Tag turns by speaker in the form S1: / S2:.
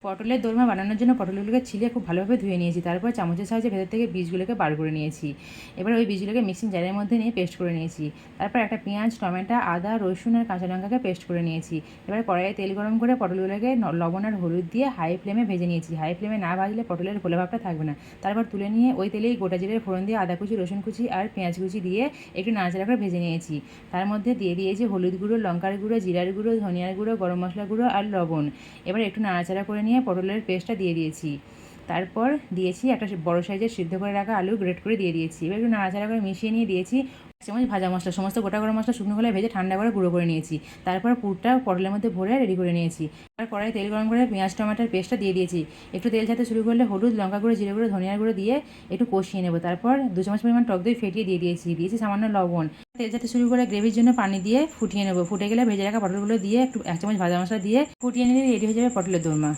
S1: পটলের দোরমা বানানোর জন্য পটলগুলোকে ছিলে খুব ভালোভাবে ধুয়ে নিয়েছি। তারপর চামচের সাহায্যে ভেতর থেকে বীজগুলোকে বার করে নিয়েছি। এবার ওই বীজগুলোকে মিক্সিং জারের মধ্যে নিয়ে পেস্ট করে নিয়েছি। তারপর একটা পেঁয়াজ, টমেটো, আদা, রসুন আর কাঁচা লঙ্কাকে পেস্ট করে নিয়েছি। এবার কড়াইয়ে তেল গরম করে পটলগুলোকে লবণ আর হলুদ দিয়ে হাই ফ্লেমে ভেজে নিয়েছি। হাই ফ্লেমে না ভাজলে পটলের খোলা ভাবটা থাকবে না। তারপর তুলে নিয়ে ওই তেলেই গোটা জিরের ফোড়ন দিয়ে আদা কুচি, রসুন কুচি আর পেঁয়াজ কুচি দিয়ে একটু নাড়াচাড়া করে ভেজে নিয়েছি। তার মধ্যে দিয়ে দিয়েছি হলুদ গুঁড়ো, লঙ্কার গুঁড়ো, জিরার গুঁড়ো, ধনিয়ার গুঁড়ো, গরম মশলা গুঁড়ো আর লবণ। এবার একটু নাড়াচাড়া করে নিয়ে পটলের পেস্টটা দিয়ে দিয়েছি। তারপর দিয়েছি একটা বড় সাইজের সিদ্ধ করে রাখা আলু গ্রেট করে দিয়ে দিয়েছি। এবার একটু নাড়াচাড়া করে মিশিয়ে নিয়ে দিয়েছি 1 চামচ ভাজা মশলা। সমস্ত গোটা গরম মশলা শুকনো খোলায় ভেজে ঠান্ডা করে গুঁড়ো করে নিয়েছি। তারপর পুরটা পটলের মধ্যে ভরে রেডি করে নিয়েছি। আর কড়াই তেল গরম করে পেঁয়াজ টমেটোর পেস্টটা দিয়ে দিয়েছি। একটু তেল ছাড়তে শুরু করলে হলুদ, লঙ্কা গুঁড়ো, জিরে গুঁড়ো, ধনিয়ার গুঁড়ো দিয়ে একটু কষিয়ে নেব। তারপর 2 চামচ পরিমাণ টক দই ফেটিয়ে দিয়েছি সামান্য লবণ। তেল ছাড়তে শুরু করে গ্রেভির জন্য পানি দিয়ে ফুটিয়ে নেব। ফুটে গেলে ভেজে রাখা পটলগুলো দিয়ে একটু 1 চামচ ভাজা মশলা দিয়ে ফুটিয়ে নিলে রেডি হয়ে যাবে পটলের দোরমা।